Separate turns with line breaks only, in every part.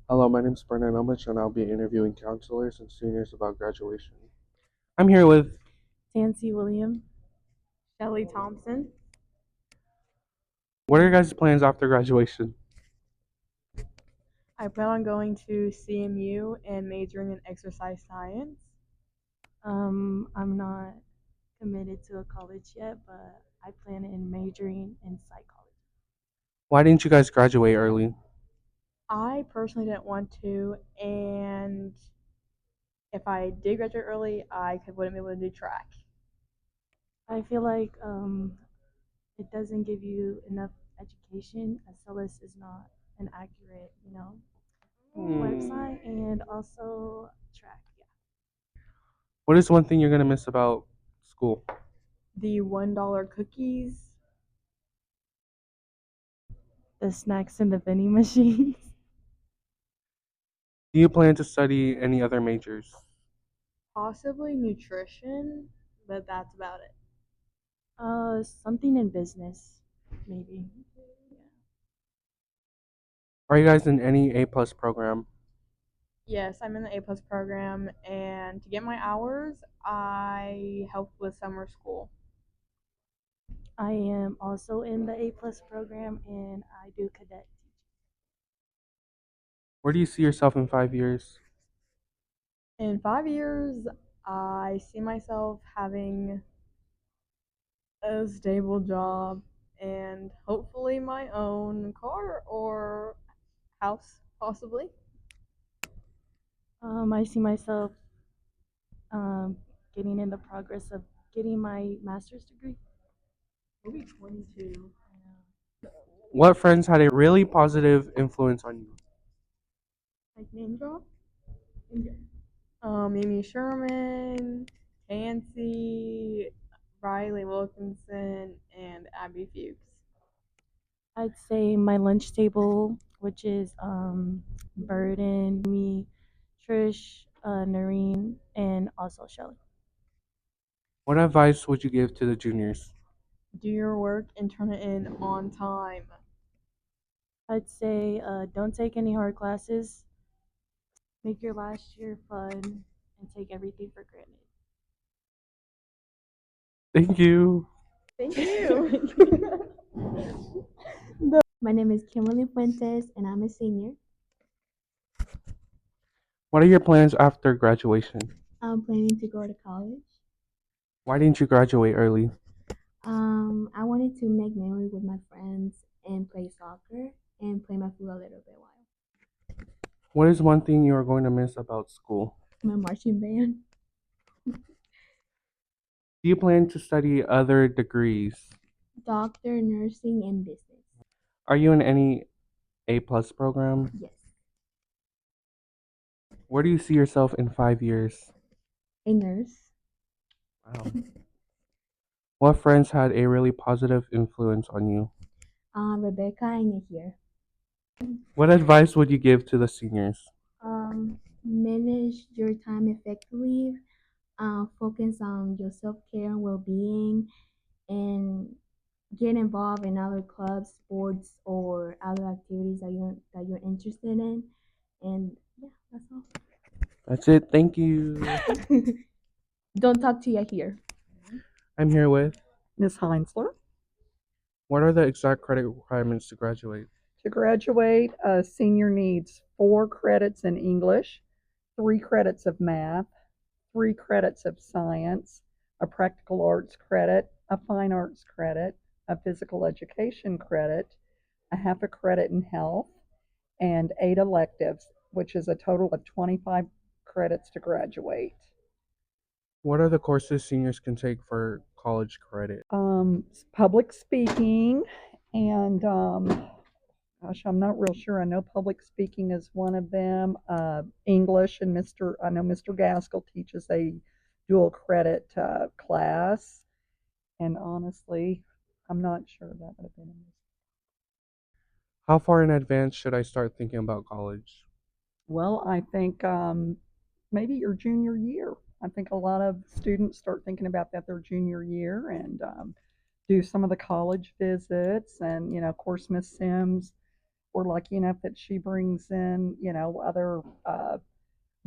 Hello, my name is Berdon, and I'll be interviewing counselors and seniors about graduation. I'm here with.
Nancy William.
Shelly Thompson.
What are your guys' plans after graduation?
I plan on going to CMU and majoring in exercise science.
I'm not committed to a college yet, but I plan in majoring in psychology.
Why didn't you guys graduate early?
I personally didn't want to, and if I did graduate early, wouldn't be able to do track.
I feel like it doesn't give you enough education. SLS is not an accurate,
Hmm.
website, and also track. Yeah.
What is one thing you're gonna miss about school?
The $1 cookies.
The snacks in the vending machines.
Do you plan to study any other majors?
Possibly nutrition, but that's about it.
Something in business, maybe. Yeah.
Are you guys in any A plus program?
Yes, I'm in the A plus program, and to get my hours, I helped with summer school.
I am also in the A plus program, and I do cadet teaching.
Where do you see yourself in 5 years?
In 5 years, I see myself having a stable job and hopefully my own car or house, possibly.
I see myself um, getting in the progress of getting my master's degree.
Maybe 22.
What friends had a really positive influence on you?
Like name drop? Amy Sherman, Nancy, Riley Wilkinson, and Abby Fuchs.
I'd say my lunch table, which is Berdon, me, Trish, Noreen, and also Shelly.
What advice would you give to the juniors?
Do your work and turn it in on time.
I'd say don't take any hard classes. Make your last year fun and take everything for granted.
Thank you.
Thank you.
My name is Kimberly Fuentes, and I'm a senior.
What are your plans after graduation?
I'm planning to go to college.
Why didn't you graduate early?
I wanted to make memories with my friends and play soccer and play my flute a little bit while
What is one thing you are going to miss about school?
my marching band.
Do you plan to study other degrees?
Doctor, nursing, and business.
Are you in any A plus program?
Yes,
Where do you see yourself in 5 years?
a nurse.
Wow. What friends had a really positive influence on you?
Rebecca and here.
What advice would you give to the seniors?
Manage your time effectively. Focus on your self care and well being, and get involved in other clubs, sports, or other activities that you're interested in. And yeah, that's all.
That's it. Thank you.
Don't talk to you here.
I'm here with.
Ms. Heinzler.
What are the exact credit requirements to graduate?
To graduate, a senior needs 4 credits in English, 3 credits of math, 3 credits of science, a practical arts credit, a fine arts credit, a physical education credit, a half a credit in health, and 8 electives, which is a total of 25 credits to graduate.
What are the courses seniors can take for college credit?
Public speaking and gosh, I'm not real sure. I know public speaking is one of them. English and I know Mr. Gaskell teaches a dual credit class, and honestly, I'm not sure that would have been.
How far in advance should I start thinking about college?
Well, I think maybe your junior year. I think a lot of students start thinking about that their junior year and do some of the college visits, and of course, Miss Sims we're lucky enough that she brings in, other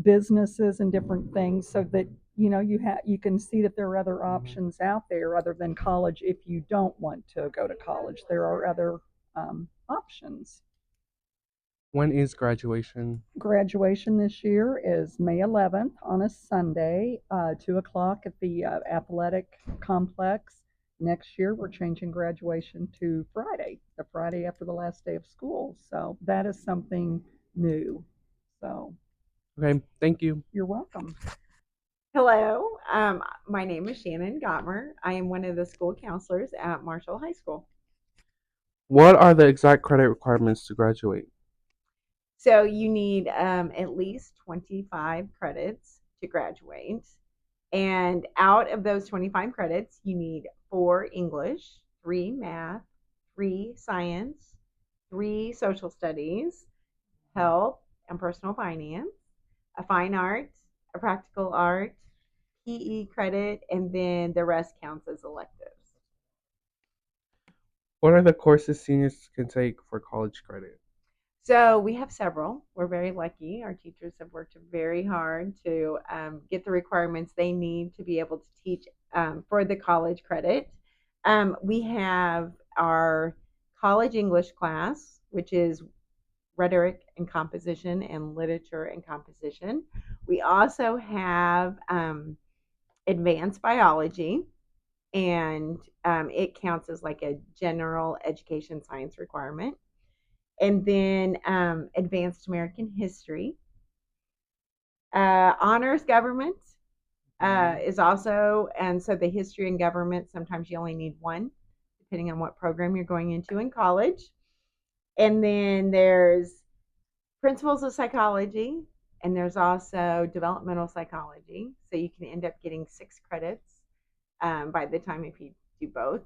businesses and different things so that you can see that there are other options out there other than college. If you don't want to go to college, there are other options.
When is graduation?
Graduation this year is May 11th on a Sunday, 2 o'clock at the athletic complex. Next year, we're changing graduation to Friday, the Friday after the last day of school. So that is something new. So
Okay, thank you.
you're welcome.
Hello, my name is Shannon Gottmer. I am one of the school counselors at Marshall High School.
What are the exact credit requirements to graduate?
So you need at least 25 credits to graduate. And out of those 25 credits, you need 4 English, 3 math, 3 science, 3 social studies, health and personal finance, a fine art, a practical art, PE credit, and then the rest counts as electives.
What are the courses seniors can take for college credit?
So we have several. We're very lucky. Our teachers have worked very hard to get the requirements they need to be able to teach for the college credit. We have our college English class, which is rhetoric and composition and literature and composition. We also have advanced biology, and it counts as like a general education science requirement. And then advanced American history. Honors government is also, and so the history and government, sometimes you only need one, depending on what program you're going into in college. And then there's principles of psychology, and there's also developmental psychology. So you can end up getting 6 credits by the time if you do both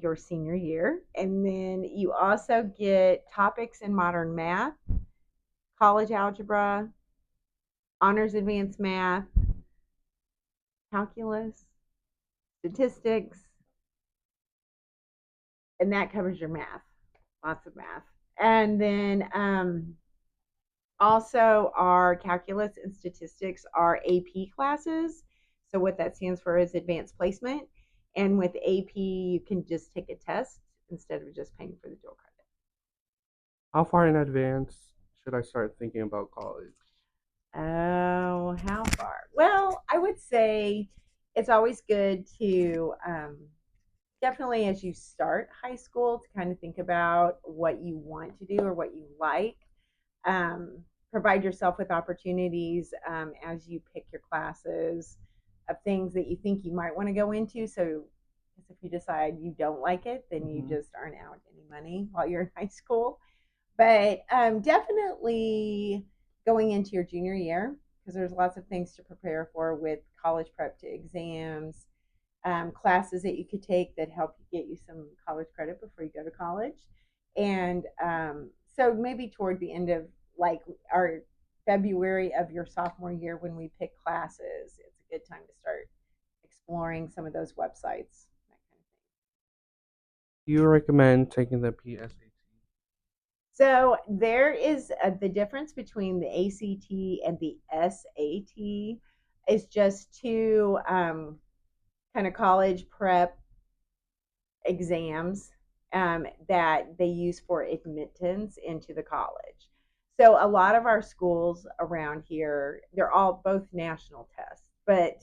your senior year. And then you also get topics in modern math, college algebra, honors advanced math, calculus, statistics, and that covers your math, lots of math. And then also our calculus and statistics are AP classes. So what that stands for is advanced placement. And with AP, you can just take a test instead of just paying for the dual credit.
How far in advance should I start thinking about college?
Oh, how far? Well, I would say it's always good to definitely as you start high school to kind of think about what you want to do or what you like. Provide yourself with opportunities as you pick your classes of things that you think you might want to go into. So if you decide you don't like it, then you just aren't out any money while you're in high school. But definitely going into your junior year, because there's lots of things to prepare for with college prep to exams, classes that you could take that help you get you some college credit before you go to college. And so maybe toward the end of like our February of your sophomore year when we pick classes, it's a good time to start exploring some of those websites, that kind of thing.
Do you recommend taking the PSAT?
So there is the difference between the ACT and the SAT is just 2 kind of college prep exams that they use for admittance into the college. So a lot of our schools around here, they're all both national tests, but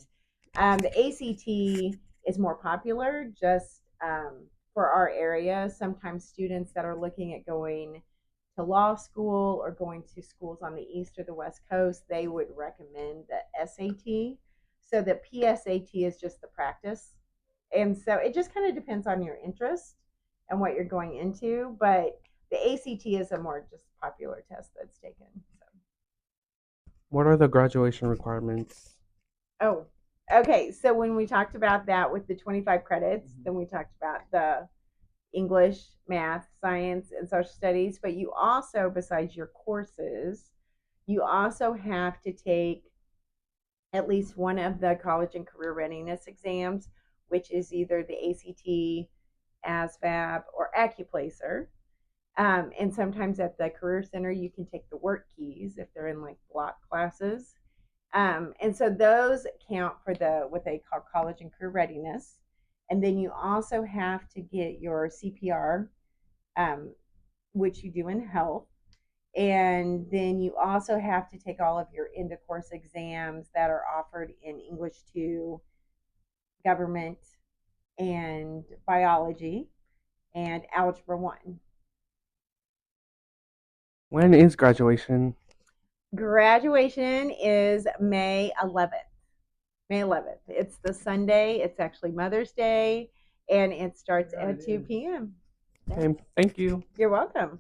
the ACT is more popular just for our area. Sometimes students that are looking at going to law school or going to schools on the east or the west coast, they would recommend the SAT. So the PSAT is just the practice. And so it just kind of depends on your interest and what you're going into. But the ACT is a more just popular test that's taken. So.
What are the graduation requirements?
Oh, okay. So when we talked about that with the 25 credits, then we talked about the English, math, science, and social studies. But you also, besides your courses, you also have to take at least one of the college and career readiness exams, which is either the ACT, ASVAB, or AccuPlacer. And sometimes at the Career Center, you can take the work keys if they're in like block classes. And so those count for what they call college and career readiness. And then you also have to get your CPR, which you do in health. And then you also have to take all of your end of course exams that are offered in English 2, government, and biology, and algebra 1.
When is graduation?
Graduation is May 11th. May 11th. It's the Sunday. It's actually Mother's Day, and it starts at 2 p.m.
Okay, thank you.
You're welcome.